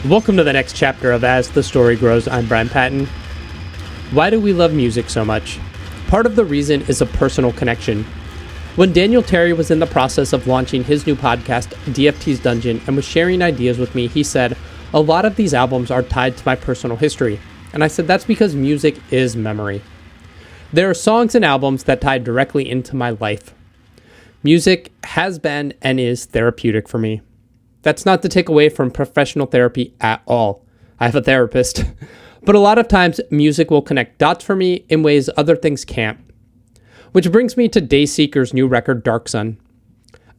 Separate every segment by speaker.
Speaker 1: Welcome to the next chapter of As the Story Grows. I'm Brian Patton. Why do we love music so much? Part of the reason is a personal connection. When Daniel Terry was in the process of launching his new podcast, DFT's Dungeon, and was sharing ideas with me, he said, a lot of these albums are tied to my personal history. And I said, that's because music is memory. There are songs and albums that tie directly into my life. Music has been and is therapeutic for me. That's not to take away from professional therapy at all. I have a therapist. But a lot of times, music will connect dots for me in ways other things can't. Which brings me to Dayseeker's new record, Dark Sun.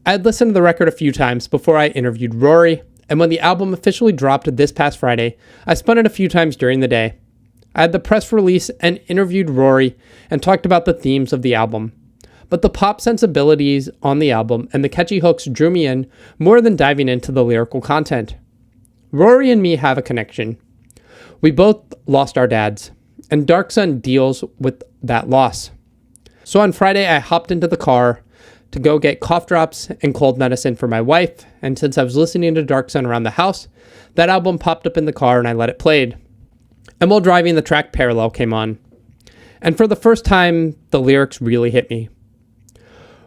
Speaker 1: I had listened to the record a few times before I interviewed Rory, and when the album officially dropped this past Friday, I spun it a few times during the day. I had the press release and interviewed Rory and talked about the themes of the album. But the pop sensibilities on the album and the catchy hooks drew me in more than diving into the lyrical content. Rory and me have a connection. We both lost our dads, and Dark Sun deals with that loss. So on Friday, I hopped into the car to go get cough drops and cold medicine for my wife, and since I was listening to Dark Sun around the house, that album popped up in the car and I let it play. And while driving, the track Parallel came on. And for the first time, the lyrics really hit me.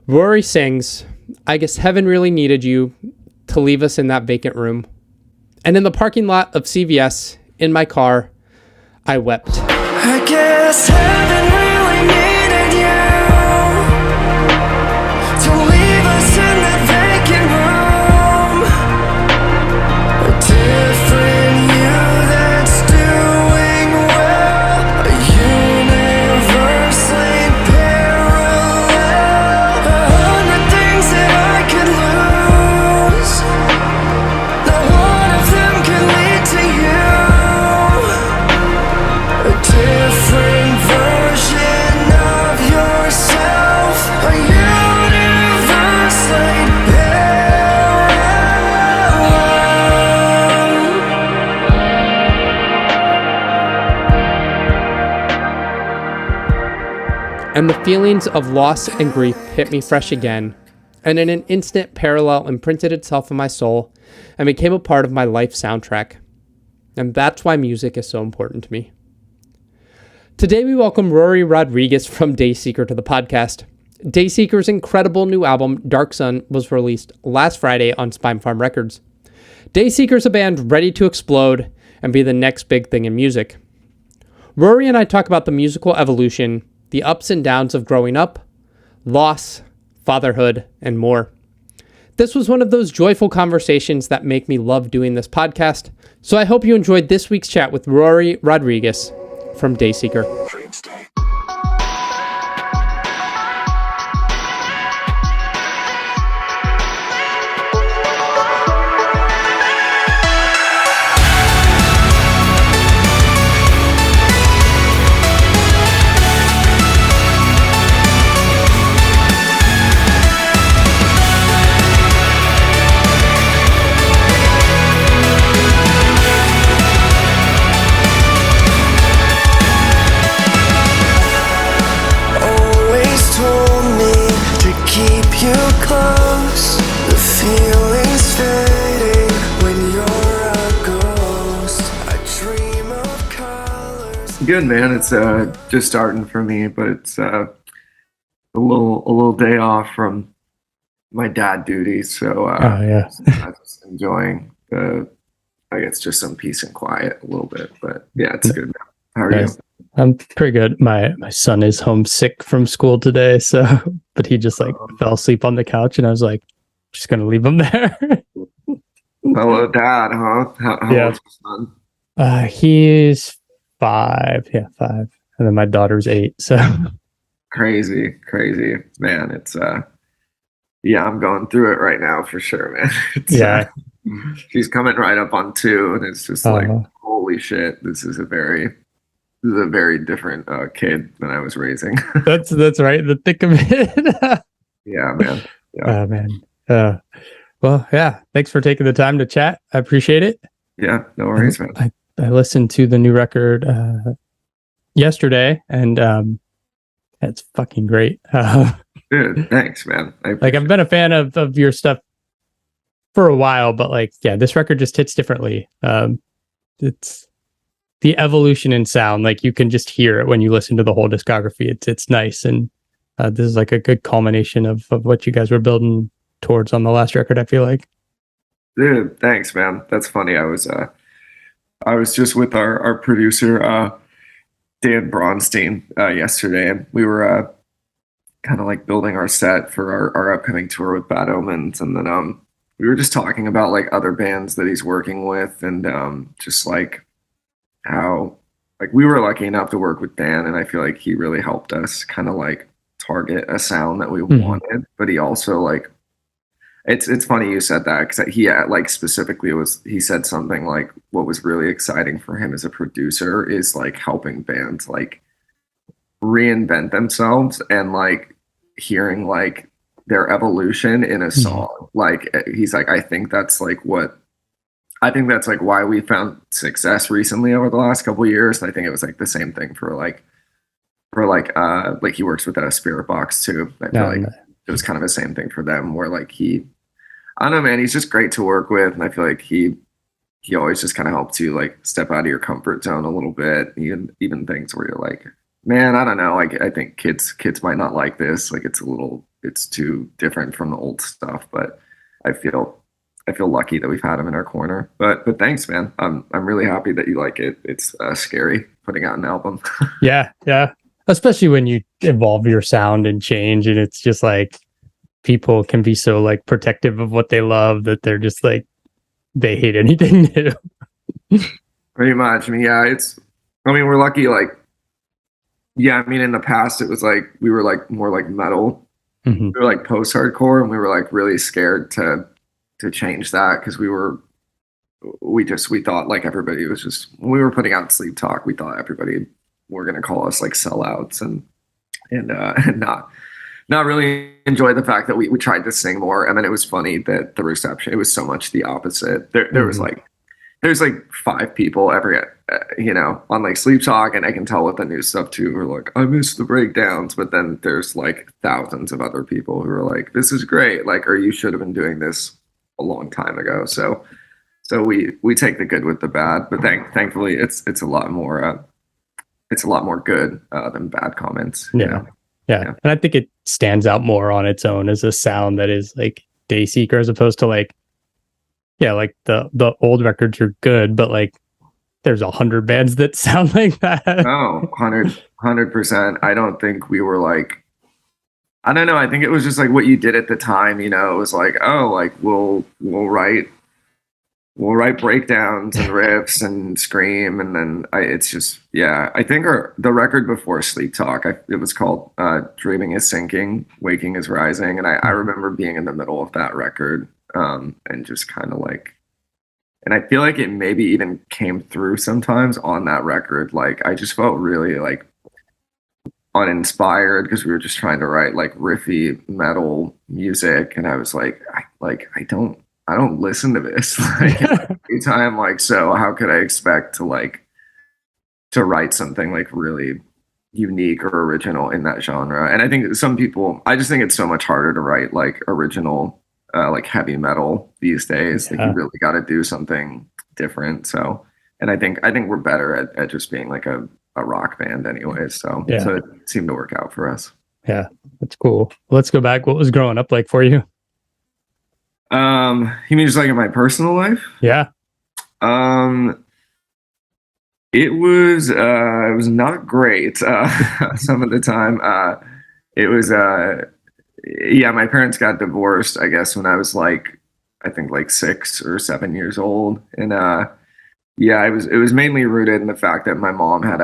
Speaker 1: Rory sings, I guess heaven really needed you to leave us in that vacant room. And in the parking lot of CVS, in my car, I wept.
Speaker 2: I guess heaven really needed you to leave us in that vacant room. A different you that's doing well, a universally parallel. 100 things that I could lose, not one of them can lead to you. A different version of yourself, a universally parallel.
Speaker 1: And the feelings of loss and grief hit me fresh again, and in an instant, Parallel imprinted itself in my soul and became a part of my life soundtrack. And that's why music is so important to me. Today we welcome Rory Rodriguez from Dayseeker to the podcast. Dayseeker's incredible new album, Dark Sun, was released last Friday on Spinefarm Records. Dayseeker's a band ready to explode and be the next big thing in music. Rory and I talk about the musical evolution, the ups and downs of growing up, loss, fatherhood, and more. This was one of those joyful conversations that make me love doing this podcast, so I hope you enjoyed this week's chat with Rory Rodriguez from Dayseeker.
Speaker 2: Dreamstate. Always told me to keep you close. The feeling's fading when you're a ghost. I dream of colors.
Speaker 3: Good, man. It's just starting for me, but it's a little day off from my dad duties, so
Speaker 1: yeah.
Speaker 3: I'm just enjoying I guess just some peace and quiet a little bit. But yeah, it's good, man. How are you?
Speaker 1: Nice. I'm pretty good. My son is homesick from school today, but he just fell asleep on the couch, and I was like, just gonna leave him there.
Speaker 3: Hello, Dad, huh? How
Speaker 1: Yeah.
Speaker 3: old's your son?
Speaker 1: He's 5. Yeah, 5. And then my daughter's 8. So
Speaker 3: Crazy, man. It's yeah, I'm going through it right now for sure, man. It's,
Speaker 1: yeah.
Speaker 3: she's coming right up on 2, and it's just like, holy shit, this is a very different kid than I was raising.
Speaker 1: That's right. The thick of it.
Speaker 3: Yeah, man. Yeah.
Speaker 1: Oh man. Well, yeah. Thanks for taking the time to chat. I appreciate it.
Speaker 3: Yeah, no worries, man.
Speaker 1: I listened to the new record yesterday, and it's fucking great.
Speaker 3: Dude, thanks, man.
Speaker 1: I've been a fan of your stuff for a while, but this record just hits differently. it's the evolution in sound. Like you can just hear it when you listen to the whole discography. It's nice, and this is like a good culmination of what you guys were building towards on the last record, I feel like.
Speaker 3: Dude, thanks, man. That's funny. I was just with our producer, Dan Bronstein, yesterday, and we were kind of like building our set for our upcoming tour with Bad Omens, and then we were just talking about like other bands that he's working with, and just like how like we were lucky enough to work with Dan, and I feel like he really helped us kind of like target a sound that we wanted, but he also like it's funny you said that, because he like specifically he said something like what was really exciting for him as a producer is like helping bands like reinvent themselves, and like hearing like their evolution in a song. Like he's like, I think that's like why we found success recently over the last couple of years. And I think it was like the same thing for like he works with a Spirit Box too. I feel like it was kind of the same thing for them, where like I don't know, man, he's just great to work with, and I feel like he always just kind of helps you like step out of your comfort zone a little bit, even things where you're like, man, I don't know, like I think kids might not like this, like it's too different from the old stuff, but I feel lucky that we've had him in our corner. But thanks, man. I'm really happy that you like it. It's scary putting out an album.
Speaker 1: Yeah. Especially when you evolve your sound and change, and it's just like people can be so like protective of what they love that they're just like they hate anything new.
Speaker 3: Pretty much. I mean, yeah, we're lucky. Like, yeah, I mean, in the past it was like we were like more like metal. We were like post-hardcore, and we were like really scared to change that, because we thought like everybody was just, when we were putting out Sleeptalk, we thought everybody were going to call us like sellouts and not really enjoy the fact that we tried to sing more. And then it was funny that the reception, it was so much the opposite. There was like, there's like 5 people every, on like Sleeptalk, and I can tell with the new stuff too, who are like, I miss the breakdowns. But then there's like thousands of other people who are like, this is great. Like, or you should have been doing this a long time ago. So we take the good with the bad, but thankfully it's a lot more good than bad comments.
Speaker 1: Yeah. And I think it stands out more on its own as a sound that is like Dayseeker, as opposed to like, like the old records are good, but like there's 100 bands that sound like that.
Speaker 3: Oh, 100%. I don't think we were like, I don't know. I think it was just like what you did at the time. It was like, oh, like we'll write breakdowns and riffs and scream, and then it's just, I think the record before Sleeptalk, it was called Dreaming is Sinking, Waking is Rising, and I remember being in the middle of that record, and just kind of like, and I feel like it maybe even came through sometimes on that record. Like I just felt really like uninspired, because we were just trying to write like riffy metal music, and I was like, I don't listen to this like every time. Like, so how could I expect to write something like really unique or original in that genre? And I think I just think it's so much harder to write like original, like heavy metal these days. Like you really got to do something different. So, and I think we're better at just being like a rock band anyways. So it seemed to work out for us. Yeah,
Speaker 1: that's cool. Let's go back. What was growing up like for you?
Speaker 3: You mean just like in my personal life?
Speaker 1: Yeah.
Speaker 3: It was not great some of the time. It was my parents got divorced, I guess, when I was like, I think like 6 or 7 years old. And it was mainly rooted in the fact that my mom had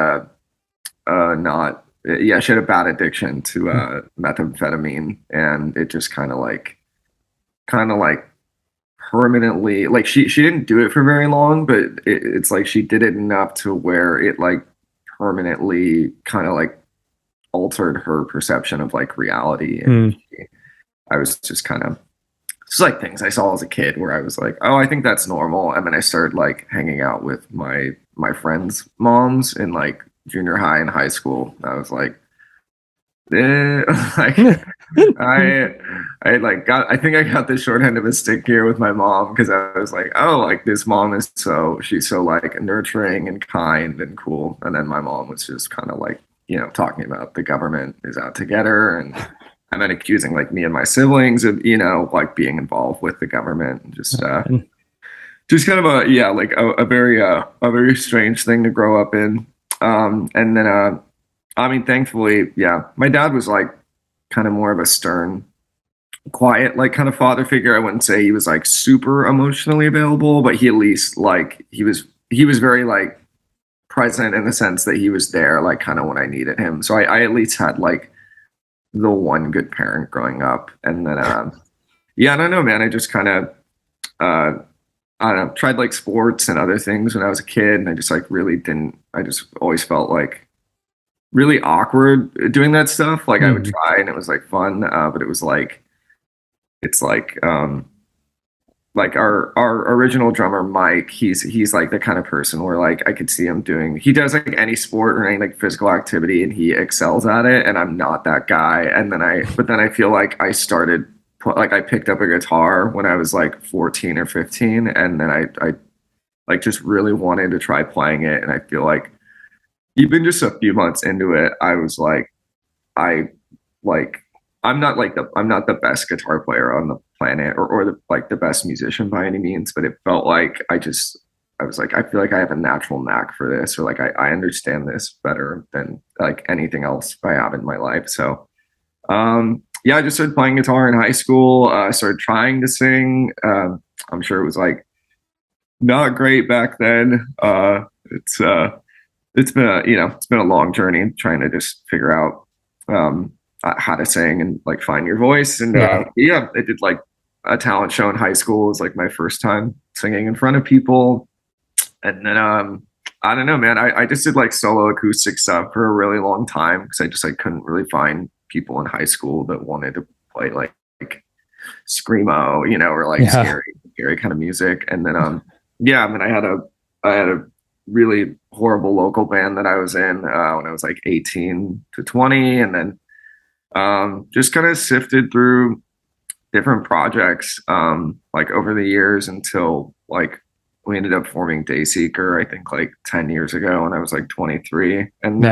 Speaker 3: she had a bad addiction to methamphetamine, and it just kind of like permanently, like she didn't do it for very long, but it's like she did it enough to where it like permanently kind of like altered her perception of like reality. And I was just kind of, it's like things I saw as a kid where I was like, oh, I think that's normal. And then I started like hanging out with my friends' moms in like junior high and high school. I was like, Like I I think I got the short end of a stick here with my mom because I was like, oh, like this mom is she's so like nurturing and kind and cool. And then my mom was just kind of like, talking about the government is out to get her and then accusing like me and my siblings of, like being involved with the government and just kind of a very strange thing to grow up in. And then I mean, thankfully, yeah, my dad was like kind of more of a stern, quiet, like kind of father figure. I wouldn't say he was like super emotionally available, but he at least like he was very like present in the sense that he was there like kind of when I needed him. So I at least had like the one good parent growing up. And then yeah, I don't know, man. I just kind of I don't know, tried like sports and other things when I was a kid, and I just like really didn't. I just always felt like really awkward doing that stuff. Like I would try and it was like fun, but it was like it's like our original drummer Mike. He's like the kind of person where like I could see him doing. He does like any sport or any like physical activity, and he excels at it. And I'm not that guy. And then I feel like I started like I picked up a guitar when I was like 14 or 15, and then I like just really wanted to try playing it. And I feel like even just a few months into it, I was like, I like I'm not the best guitar player on the planet or the like the best musician by any means, but it felt like I was like, I feel like I have a natural knack for this, or like I understand this better than like anything else I have in my life. So yeah, I just started playing guitar in high school. I started trying to sing. I'm sure it was like not great back then. It's been it's been a long journey trying to just figure out how to sing and like find your voice. And yeah, I did like a talent show in high school. It was like my first time singing in front of people. And then I don't know, man. I just did like solo acoustic stuff for a really long time because I just like couldn't really find people in high school that wanted to play like screamo, or like scary kind of music. And then yeah, I mean, I had a really horrible local band that I was in when I was like 18 to 20, and then just kind of sifted through different projects like over the years until like we ended up forming Dayseeker, I think like 10 years ago when I was like 23. And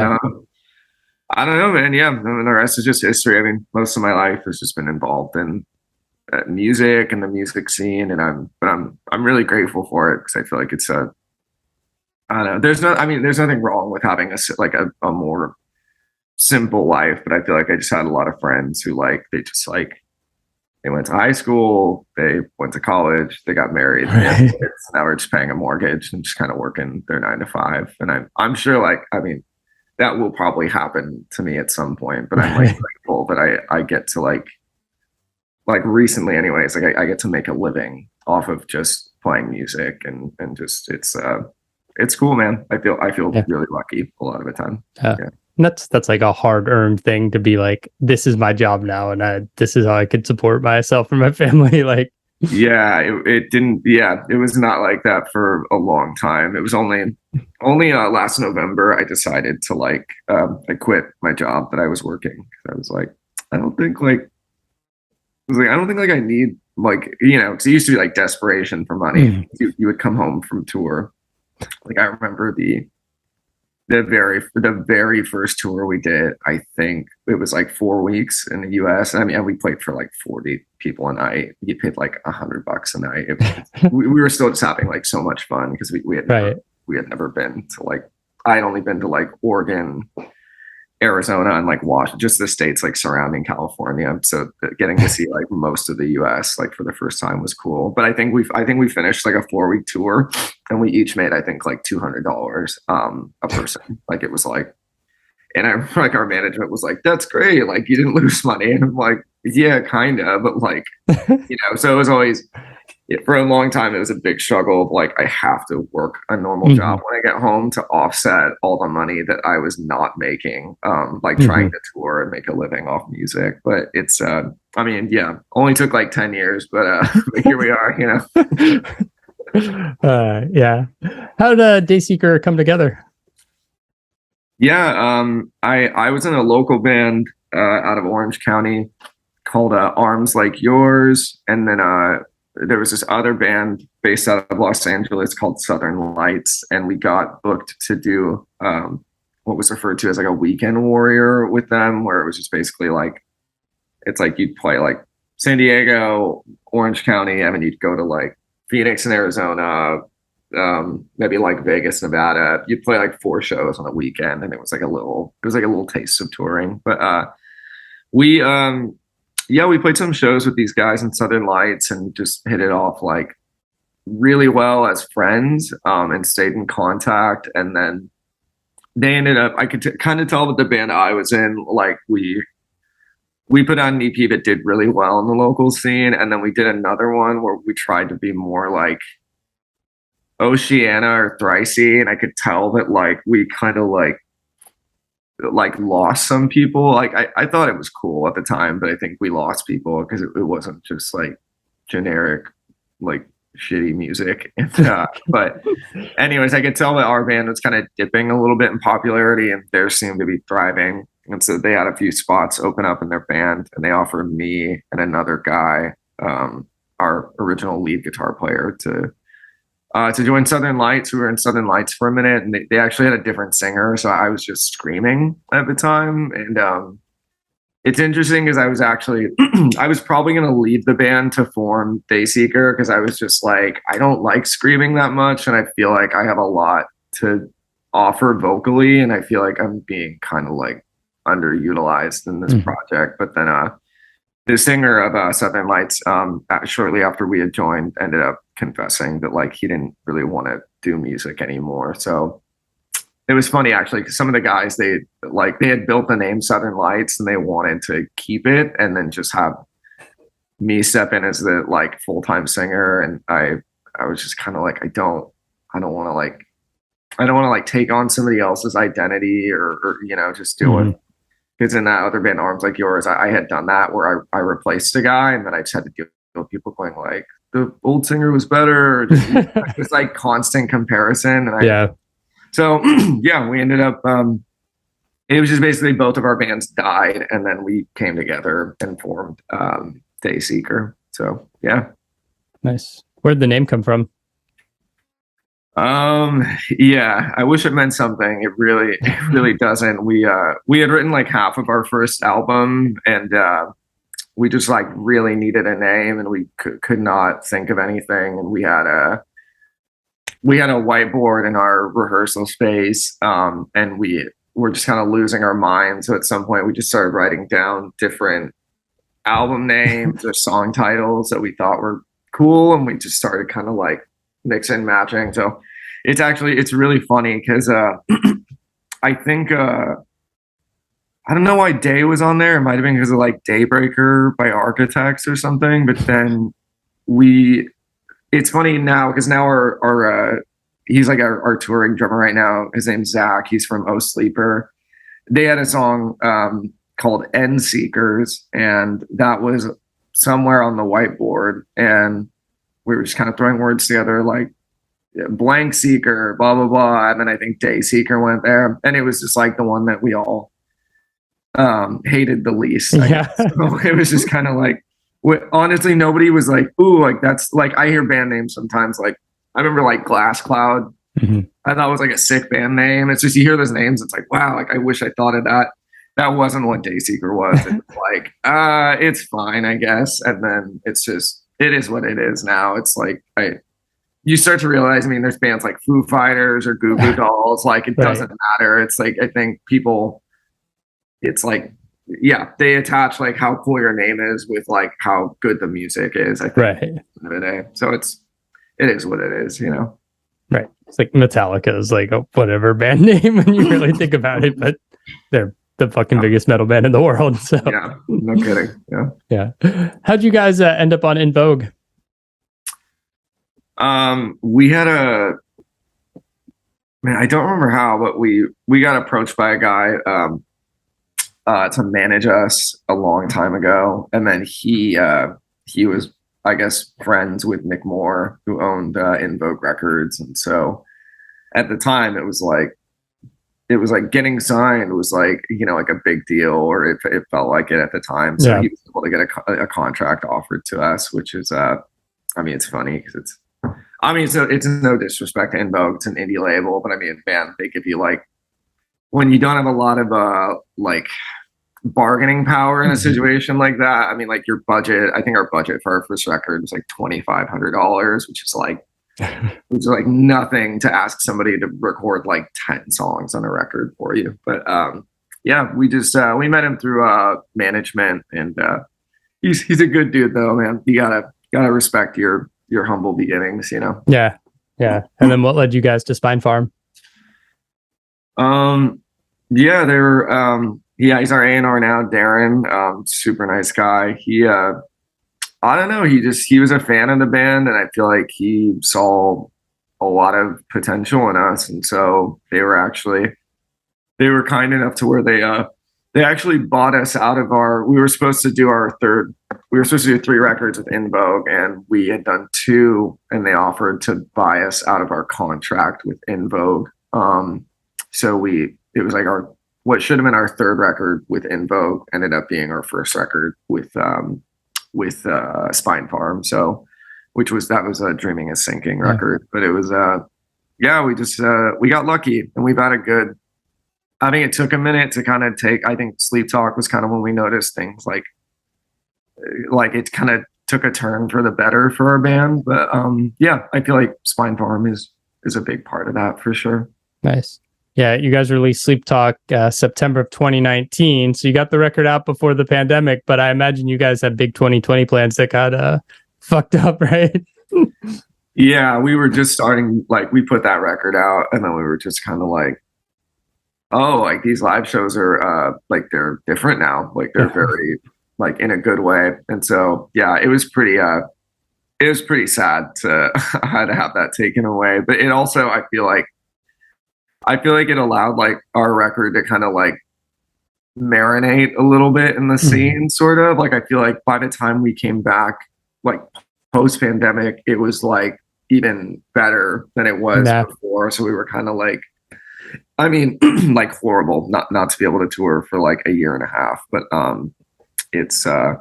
Speaker 3: I don't know, man. Yeah, and the rest is just history. I mean, most of my life has just been involved in music and the music scene, and I'm really grateful for it because I feel like it's I don't know. There's nothing wrong with having a more simple life, but I feel like I just had a lot of friends who they went to high school, they went to college, they got married, they had kids, now we're just paying a mortgage and just kind of working their 9 to 5. And I'm sure that will probably happen to me at some point, but I'm like grateful that I get to like recently anyways, like I get to make a living off of just playing music and just it's cool, man. I feel really lucky a lot of the time. Yeah.
Speaker 1: That's like a hard-earned thing to be like, this is my job now, and this is how I could support myself and my family. Like,
Speaker 3: yeah, it didn't. Yeah, it was not like that for a long time. It was only last November I decided to I quit my job that I was working. I was like, I don't think like I need because it used to be like desperation for money. You would come home from tour. Like I remember the very first tour we did, I think it was like 4 weeks in the US. I mean, we played for like 40 people a night. You paid like $100 a night. We were still just having like so much fun because we had never been to like, I had only been to like Oregon, Arizona, and like Washington, just the states like surrounding California. So getting to see like most of the US like for the first time was cool. But I think we finished like a 4-week tour, and we each made I think like $200 a person. Like it was like, and I remember like our management was like, "That's great, like you didn't lose money." And I'm like, "Yeah, kind of," but like so it was always. For a long time, it was a big struggle of like, I have to work a normal job when I get home to offset all the money that I was not making, trying to tour and make a living off music. But it's, I mean, yeah, only took like 10 years, but here we are,
Speaker 1: yeah. How did Dayseeker come together?
Speaker 3: Yeah, I was in a local band out of Orange County called Arms Like Yours. And then there was this other band based out of Los Angeles called Southern Lights. And we got booked to do what was referred to as like a weekend warrior with them, where it was just basically like, it's like you'd play like San Diego, Orange County, and then you'd go to like Phoenix in Arizona, maybe like Vegas, Nevada. You'd play like 4 shows on a weekend, and it was like a little taste of touring. But we played some shows with these guys in Southern Lights and just hit it off like really well as friends, and stayed in contact. And then they ended up, I could kind of tell with the band I was in, like we put out an EP that did really well in the local scene, and then we did another one where we tried to be more like Oceana or Thricey, and I could tell that like we kind of like lost some people. Like I thought it was cool at the time, but I think we lost people because it wasn't just like generic like shitty music. And, but anyways, I could tell that our band was kind of dipping a little bit in popularity, and theirs seemed to be thriving. And so they had a few spots open up in their band, and they offered me and another guy, our original lead guitar player, to join Southern Lights. We were in Southern Lights for a minute, and they actually had a different singer, so I was just screaming at the time. And it's interesting because I was actually I was probably going to leave the band to form Dayseeker, because I was just like, I don't like screaming that much, and I feel like I have a lot to offer vocally, and I feel like I'm being kind of like underutilized in this project. But then the singer of Southern Lights, shortly after we had joined, ended up confessing that like he didn't really want to do music anymore. So it was funny actually, because some of the guys, they had built the name Southern Lights and they wanted to keep it, and then just have me step in as the like full-time singer. And I was just kind of like, I don't want to like take on somebody else's identity or just do it. Because in that other band, Arms Like Yours, I had done that where I replaced a guy, and then I just had to deal with people going like, the old singer was better, or just like constant comparison. And so yeah, we ended up, it was just basically both of our bands died, and then we came together and formed Dayseeker. So yeah.
Speaker 1: Nice. Where'd the name come from?
Speaker 3: Yeah, I wish it meant something. It really doesn't. We had written like half of our first album, and we just like really needed a name, and we could not think of anything. And we had a whiteboard in our rehearsal space, and we were just kind of losing our minds. So at some point we just started writing down different album names or song titles that we thought were cool, and we just started kind of like mix and matching. So it's really funny because I think I don't know why Day was on there. It might have been because of like Daybreaker by Architects or something. But then it's funny now because now our he's like our touring drummer right now. His name's Zach. He's from O Sleeper. They had a song called End Seekers, and that was somewhere on the whiteboard, and we were just kind of throwing words together like blank seeker, blah, blah, blah. And then I think Dayseeker went there. And it was just like the one that we all hated the least.
Speaker 1: Yeah.
Speaker 3: So it was just kind of like, honestly, nobody was like, ooh, like that's like, I hear band names sometimes. Like I remember like Glass Cloud. I thought it was like a sick band name. It's just, you hear those names. It's like, wow, like I wish I thought of that. That wasn't what Dayseeker was. It was like, it's fine, I guess. And then it's just, it is what it is now. It's like you start to realize, I mean, there's bands like Foo Fighters or Goo Goo Dolls. Like it doesn't matter. It's like, I think people, it's like, yeah, they attach like how cool your name is with like how good the music is. I think at the end of the day. So it is what it is, you know?
Speaker 1: Right. It's like Metallica is like a whatever band name when you really think about it, but they're the fucking biggest metal band in the world. So
Speaker 3: yeah, no kidding.
Speaker 1: Yeah. How'd you guys end up on In Vogue?
Speaker 3: We had I don't remember how, but we got approached by a guy to manage us a long time ago, and then he was, I guess, friends with Nick Moore, who owned In Vogue Records, and so at the time it was like it was like getting signed was like, you know, like a big deal, or it felt like it at the time. So
Speaker 1: Yeah.
Speaker 3: he was able to get a contract offered to us, which is, I mean, it's funny because I mean, so it's no disrespect to In Vogue, it's an indie label, but I mean, man, they give you like, when you don't have a lot of like bargaining power in a situation like that. I mean, like your budget, I think our budget for our first record was like $2,500, which is like nothing to ask somebody to record like 10 songs on a record for you. But yeah, we just we met him through management, and he's a good dude though, man. You gotta respect your humble beginnings, you know.
Speaker 1: Yeah. And then what led you guys to Spinefarm?
Speaker 3: Yeah, they're yeah, he's our A&R now, Darren. Super nice guy. He I don't know, he was a fan of the band, and I feel like he saw a lot of potential in us, and so they were kind enough to where they actually bought us out of we were supposed to do three records with In Vogue, and we had done two, and they offered to buy us out of our contract with In Vogue. So it was like what should have been our third record with In Vogue ended up being our first record with Spinefarm. So, that was a Dreaming is Sinking record, but it was yeah, we got lucky, and we've had a good. I think it took a minute to kind of take. I think Sleeptalk was kind of when we noticed things like it kind of took a turn for the better for our band. But yeah, I feel like Spinefarm is a big part of that for sure.
Speaker 1: Nice. Yeah, you guys released Sleeptalk September of 2019, so you got the record out before the pandemic. But I imagine you guys had big 2020 plans that got fucked up, right?
Speaker 3: Yeah, we were just starting. Like, we put that record out, and then we were just kind of like, oh, like these live shows are like they're different now. Like they're very like in a good way. And so yeah, it was pretty sad to had to have that taken away. But it also I feel like it allowed like our record to kind of like marinate a little bit in the scene, sort of. Like I feel like by the time we came back, like post pandemic, it was like even better than it was before. So we were kind of like, I mean, like horrible not to be able to tour for like a year and a half, but it's I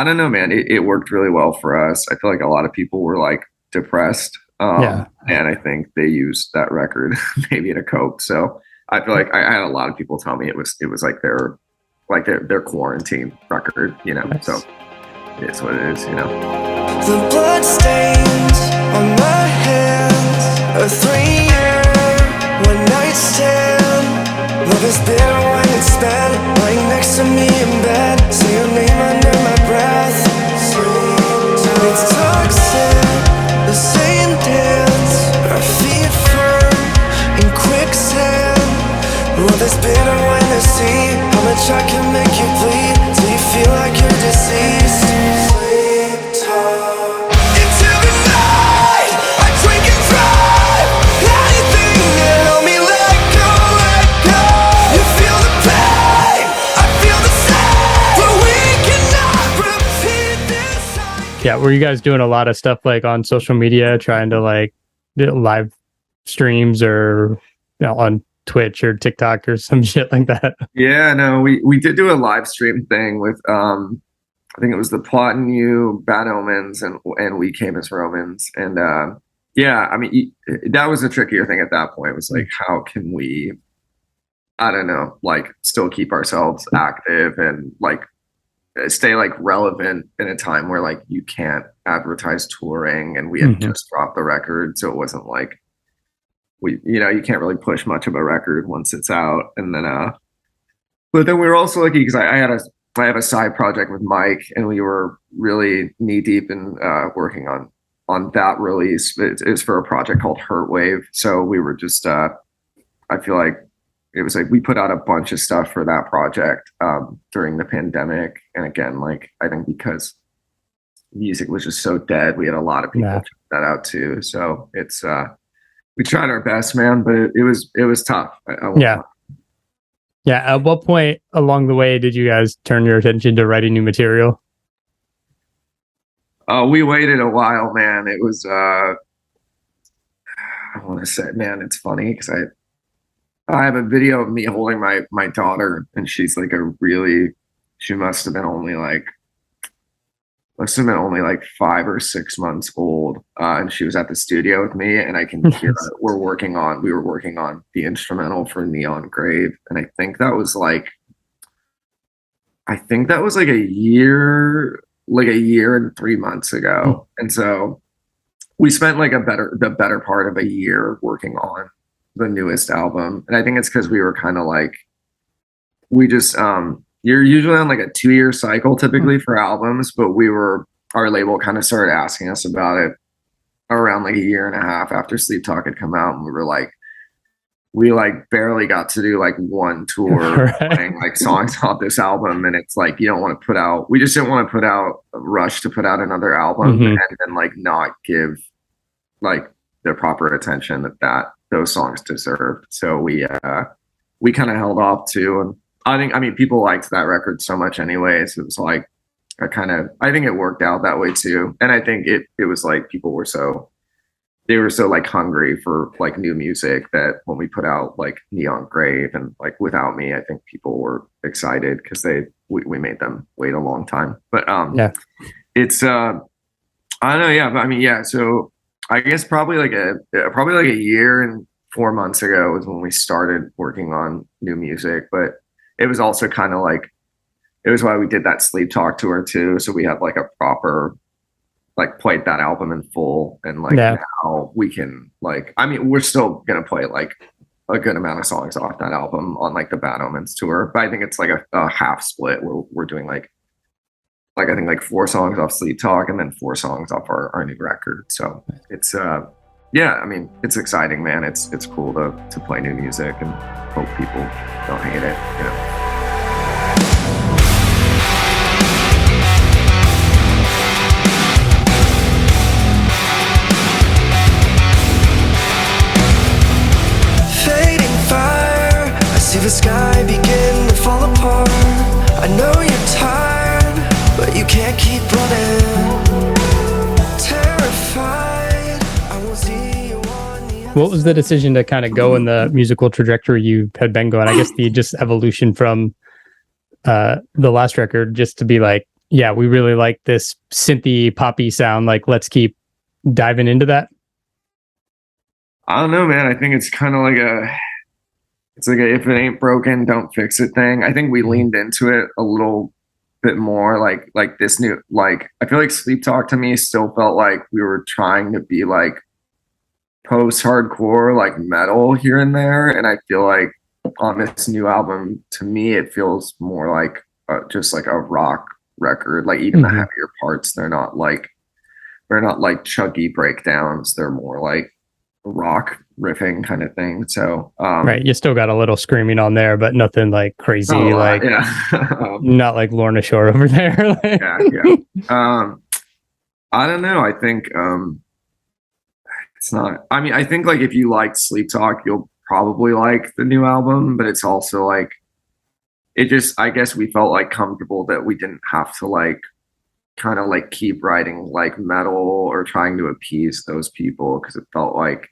Speaker 3: don't know, man. It worked really well for us. I feel like a lot of people were like depressed, and I think they used that record maybe to cope. So I feel like I had a lot of people tell me it was like their quarantine record, you know. Nice. So it's what it is, you know.
Speaker 2: The blood stains on my hands, a 3-year one night stand. Love is bitter when it's bad. Lying next to me in bed, say your name under my breath. It's toxic, the same dance. Our feet firm in quicksand. Love is bitter when I see how much I can make you bleed till you feel like you're deceased. Sleep talk. Into the night, I drink and drive. Anything that help me let go. You feel the pain, I feel the same. But we cannot repeat this.
Speaker 1: Yeah, were you guys doing a lot of stuff like on social media, trying to like do live streams or on Twitch or TikTok or some shit like that?
Speaker 3: Yeah, no, we did do a live stream thing with I think it was the Plot and You, Bad Omens, and We Came as Romans. And yeah, I mean that was a trickier thing at that point. It was like, how can we, I don't know, like still keep ourselves active and like stay like relevant in a time where like you can't advertise touring, and we had just dropped the record, so it wasn't like you can't really push much of a record once it's out. And then but then we were also lucky because I have a side project with Mike, and we were really knee deep in working on that release. It's for a project called Hurt Wave, so we were just I feel like it was like we put out a bunch of stuff for that project during the pandemic. And again, like I think because music was just so dead, we had a lot of people check that out too. So it's we tried our best, man, but it was tough.
Speaker 1: Yeah. At what point along the way did you guys turn your attention to writing new material?
Speaker 3: We waited a while, man. It was I want to say, man, it's funny because I have a video of me holding my daughter, and she's like she must have been only like 5 or 6 months old, and she was at the studio with me, and I can hear that we were working on the instrumental for Neon Grave, and I think that was like a year and 3 months ago, and so we spent like the better part of a year working on the newest album, and I think it's because we were kind of like we just you're usually on like a 2-year cycle typically for albums, but our label kind of started asking us about it around like a year and a half after Sleep Talk had come out, and we barely got to do like one tour playing like songs off this album, and it's like we just didn't want to rush to put out another album and then like not give like the proper attention that those songs deserved. So we kind of held off too, and I mean, people liked that record so much anyways. It was like, I think it worked out that way too. And I think it was like, they were so like hungry for like new music that when we put out like Neon Grave and like Without Me, I think people were excited because we made them wait a long time. But it's, I don't know. Yeah. But I mean, yeah. So I guess probably like a year and 4 months ago was when we started working on new music, but it was also kind of like, it was why we did that Sleep Talk tour too. So we had like a proper, like played that album in full, and like now we can like, I mean, we're still going to play like a good amount of songs off that album on like the Bad Omens tour. But I think it's like a half split where we're doing like I think like 4 songs off Sleep Talk and then 4 songs off our new record. So it's, yeah, I mean, it's exciting, man. It's cool to play new music and hope people don't hate it, you know.
Speaker 2: Fading fire, I see the sky begin to fall apart. I know you're tired, but you can't keep running. Terrified, I will see you on the
Speaker 1: What was the decision to kind of go in the musical trajectory you had been going? I guess the just evolution from the last record, just to be like, yeah, we really like this synthy poppy sound. Like, let's keep diving into that.
Speaker 3: I don't know, man. I think it's kind of like it's like a if it ain't broken, don't fix it thing. I think we leaned into it a little bit more, like this new, like I feel like Sleep Talk to me still felt like we were trying to be like post-hardcore, like metal here and there, and I feel like on this new album, to me, it feels more like just like a rock record. Like even the heavier parts, they're not like chuggy breakdowns. They're more like rock riffing kind of thing. So
Speaker 1: right, you still got a little screaming on there, but nothing like crazy, like not like Lorna Shore over there.
Speaker 3: I don't know. I think it's not. I mean, I think like if you liked Sleep Talk, you'll probably like the new album, but it's also like it just. I guess we felt like comfortable that we didn't have to like kind of like keep writing like metal or trying to appease those people, because it felt like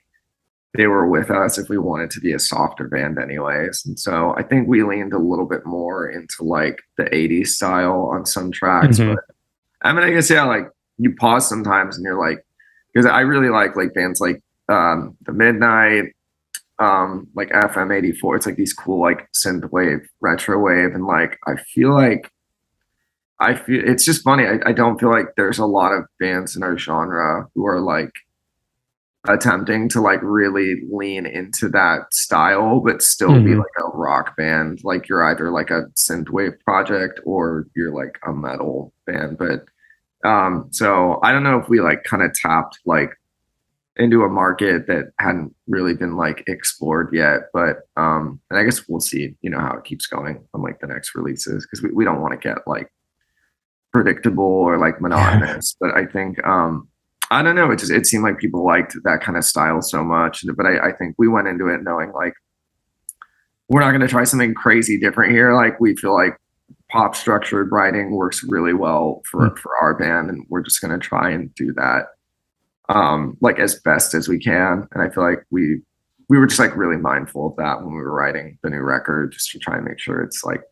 Speaker 3: they were with us if we wanted to be a softer band anyways. And so I think we leaned a little bit more into like the 80s style on some tracks. But I mean, I guess, yeah, like you pause sometimes and you're like, because I really like bands like The Midnight, like FM84. It's like these cool like synth wave, retro wave. And like, I feel it's just funny. I don't feel like there's a lot of bands in our genre who are like attempting to like really lean into that style but still be like a rock band. Like you're either like a synthwave project or you're like a metal band. But so I don't know if we like kind of tapped like into a market that hadn't really been like explored yet, but and I guess we'll see, you know, how it keeps going on like the next releases, because we don't want to get like predictable or like monotonous. But I think I don't know, it seemed like people liked that kind of style so much. But I think we went into it knowing like we're not going to try something crazy different here. Like we feel like pop structured writing works really well for our band, and we're just going to try and do that like as best as we can. And I feel like we we were just like really mindful of that when we were writing the new record, just to try and make sure it's like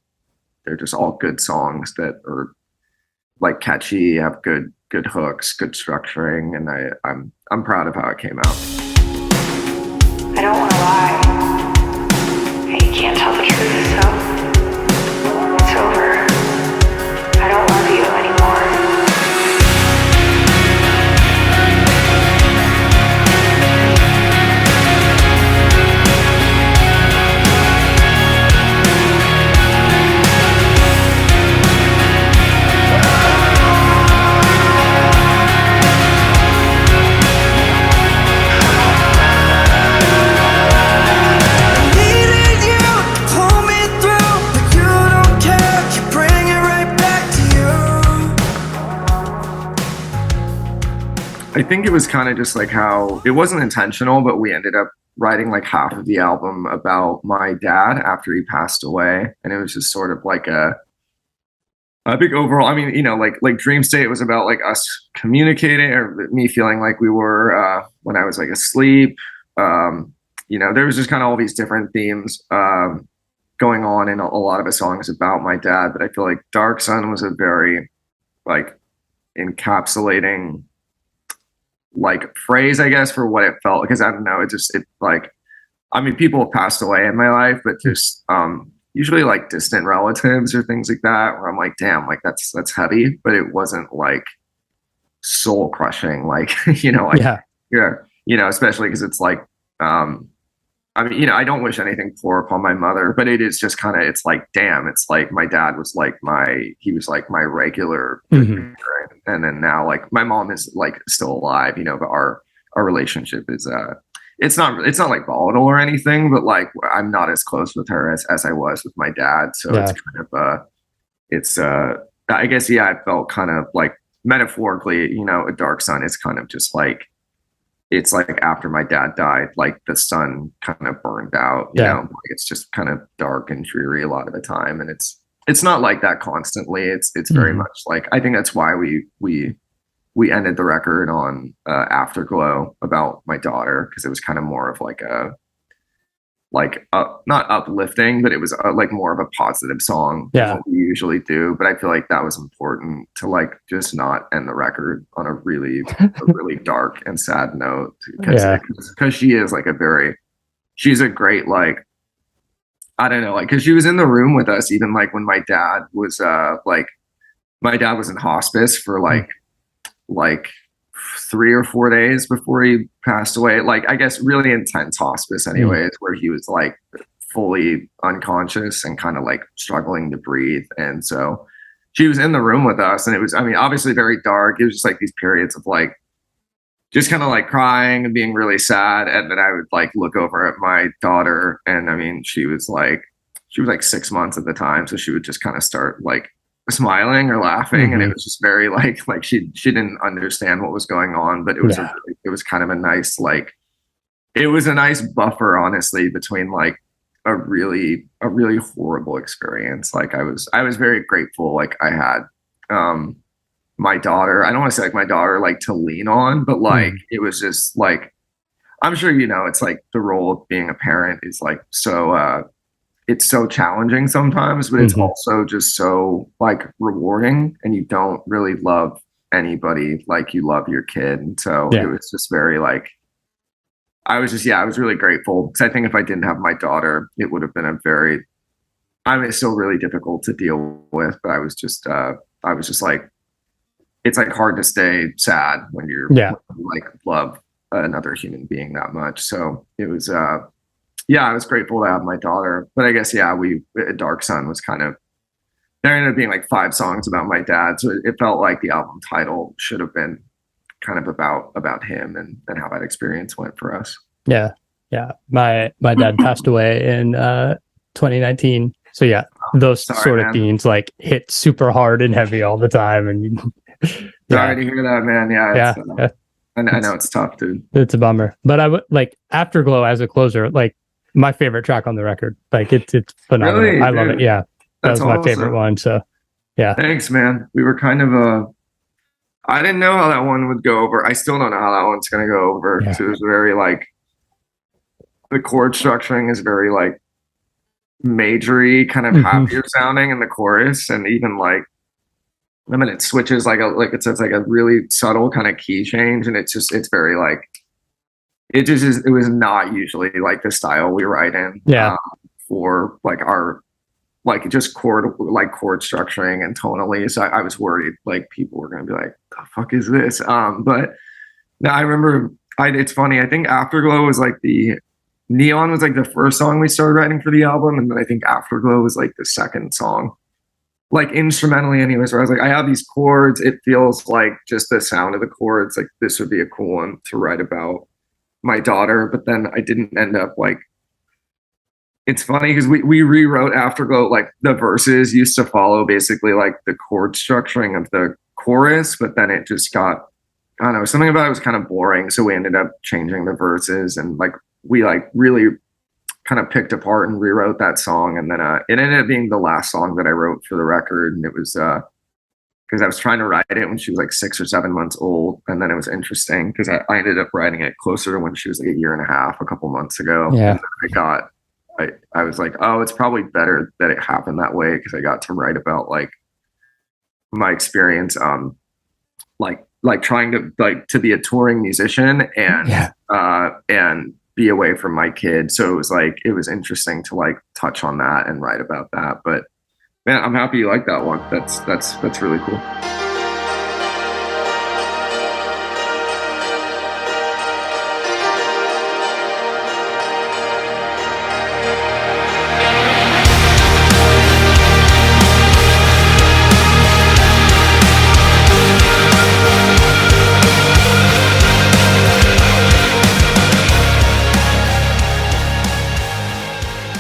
Speaker 3: they're just all good songs that are like catchy, have good hooks, good structuring, and I'm proud of how it came out.
Speaker 4: I don't want to lie. You can't tell the truth, so it's over. I don't love you anymore.
Speaker 3: I think it was kind of just like how it wasn't intentional, but we ended up writing like half of the album about my dad after he passed away. And it was just sort of like I think overall, I mean, you know, like Dreamstate was about like us communicating, or me feeling like we were when I was like asleep. You know, there was just kind of all these different themes going on in a lot of the songs about my dad. But I feel like Dark Sun was a very like encapsulating like phrase, I guess, for what it felt, because I don't know, it like, I mean, people have passed away in my life, but just usually like distant relatives or things like that, where I'm like, damn, like that's heavy, but it wasn't like soul crushing, like you know, like yeah, you know, especially because it's like I mean, you know, I don't wish anything poor upon my mother, but it is just kind of, it's like, damn, it's like my dad was like he was like my regular, and then now like my mom is like still alive, you know, but our relationship is it's not like volatile or anything, but like I'm not as close with her as I was with my dad, so it's kind of it's I guess yeah, I felt kind of like metaphorically, you know, a Dark Sun is kind of just like, it's like after my dad died, like the sun kind of burned out, you know, like it's just kind of dark and dreary a lot of the time. And it's not like that constantly. It's very much like, I think that's why we ended the record on Afterglow about my daughter, because it was kind of more of like not uplifting, but it was like more of a positive song than what we usually do. But I feel like that was important to like just not end the record on a really dark and sad note, because she is like she's a great, like, I don't know, like, because she was in the room with us even like when my dad was in hospice for like 3 or 4 days before he passed away, like I guess really intense hospice anyways, where he was like fully unconscious and kind of like struggling to breathe. And so she was in the room with us, and it was, I mean, obviously very dark. It was just like these periods of like just kind of like crying and being really sad. And then I would like look over at my daughter, and I mean, she was like 6 months at the time, so she would just kind of start like smiling or laughing, and it was just very like she didn't understand what was going on, but it was it was kind of a nice, like, it was a nice buffer, honestly, between like a really horrible experience. Like I was very grateful, like I had my daughter, I don't want to say like my daughter like to lean on, but like it was just like, I'm sure you know, it's like the role of being a parent is like so it's so challenging sometimes, but it's also just so like rewarding, and you don't really love anybody like you love your kid. And so it was just very like, I was really grateful, because I think if I didn't have my daughter, it would have been it's still really difficult to deal with, but I was just like, it's like hard to stay sad when you're like love another human being that much. So it was I was grateful to have my daughter. But I guess Dark Sun was kind of, there ended up being like 5 songs about my dad, so it felt like the album title should have been kind of about him and how that experience went for us.
Speaker 1: My dad passed away in 2019, so those sort of themes like hit super hard and heavy all the time. And
Speaker 3: sorry to hear that, man. I know it's tough, dude.
Speaker 1: It's a bummer, but I would like Afterglow as a closer, like my favorite track on the record. Like it's phenomenal. Really, I love it. Yeah, that was my favorite one. So
Speaker 3: thanks, man. We were kind of I didn't know how that one would go over. I still don't know how that one's gonna go over. So it was very like, the chord structuring is very like majory, kind of happier sounding in the chorus, and even like I mean it switches like it's like a really subtle kind of key change, and it's very like it was not usually like the style we write in for like our like just chord structuring and tonally. So I was worried like people were gonna be like, the fuck is this? But now I remember it's funny, I think Afterglow was like Neon was like the first song we started writing for the album, and then I think Afterglow was like the second song. Like instrumentally anyways, where I was like, I have these chords, it feels like just the sound of the chords, like this would be a cool one to write about my daughter. But then I didn't end up like, it's funny because we rewrote Afterglow, like the verses used to follow basically like the chord structuring of the chorus, but then it just got, I don't know, something about it was kind of boring. So we ended up changing the verses, and like we like really kind of picked apart and rewrote that song. And then it ended up being the last song that I wrote for the record. And it was because I was trying to write it when she was like 6 or 7 months old. And then it was interesting because I ended up writing it closer to when she was like 1.5 years, a couple months ago.
Speaker 1: Yeah.
Speaker 3: And I was like, oh, it's probably better that it happened that way, because I got to write about like my experience like trying to like to be a touring musician and be away from my kid. So it was interesting to like touch on that and write about that. But man, I'm happy you like that one. That's really cool.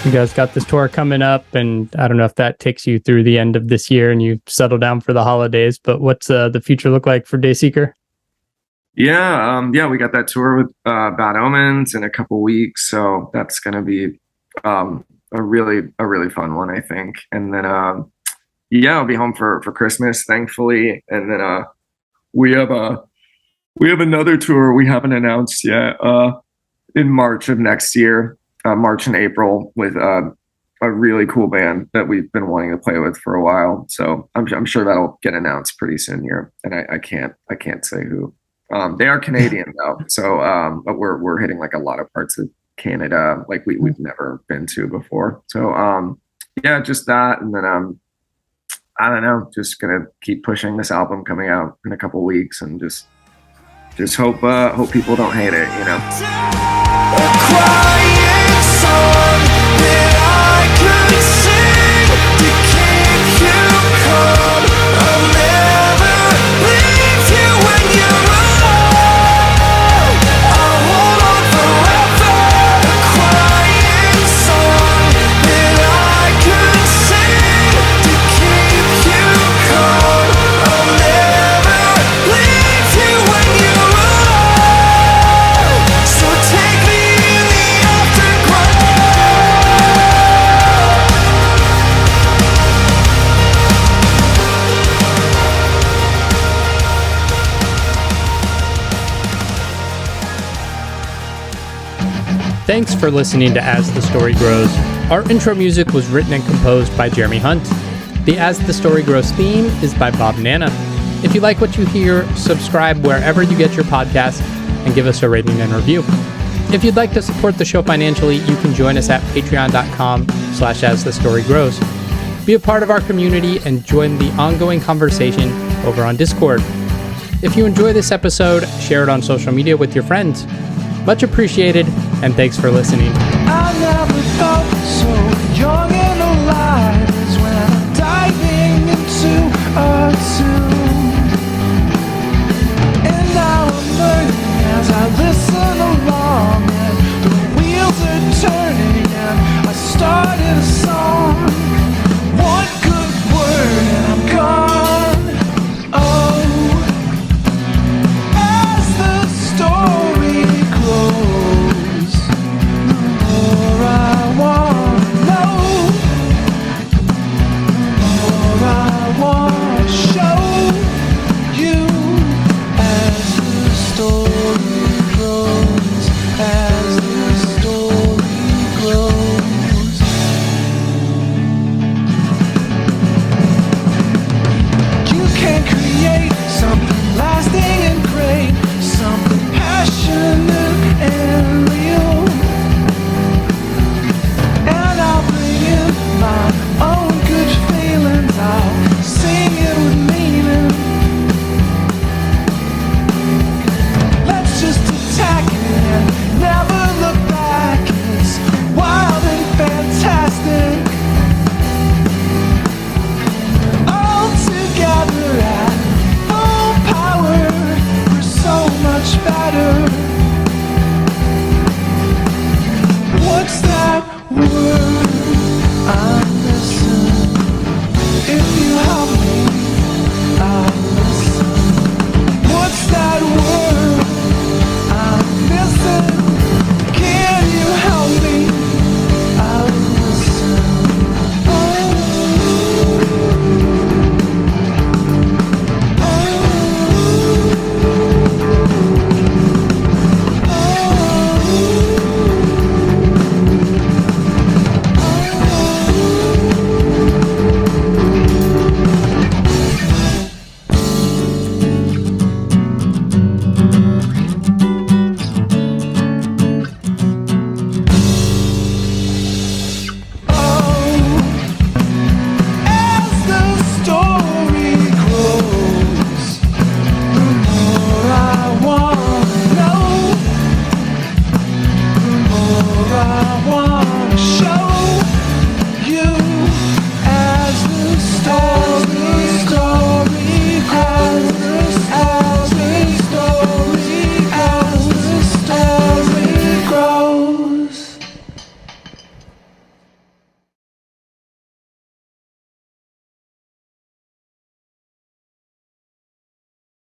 Speaker 1: You guys got this tour coming up, and I don't know if that takes you through the end of this year and you settle down for the holidays, but what's the future look like for Dayseeker?
Speaker 3: Yeah, we got that tour with Bad Omens in a couple weeks, so that's going to be a really fun one, I think. And then I'll be home for Christmas, thankfully. And then we have another tour we haven't announced yet in March of next year. March and April with a really cool band that we've been wanting to play with for a while. So I'm sure that'll get announced pretty soon here. And I can't say who. They are Canadian though, so but we're hitting like a lot of parts of Canada like we've never been to before. So just that, and then I don't know, just gonna keep pushing this album coming out in a couple weeks, and just hope people don't hate it, you know.
Speaker 1: Thanks for listening to As the Story Grows. Our intro music was written and composed by Jeremy Hunt. The As the Story Grows theme is by Bob Nana. If you like what you hear, subscribe wherever you get your podcasts and give us a rating and review. If you'd like to support the show financially, you can join us at patreon.com/asthestorygrows. Be a part of our community and join the ongoing conversation over on Discord. If you enjoy this episode, share it on social media with your friends. Much appreciated, and thanks for listening.
Speaker 2: I never thought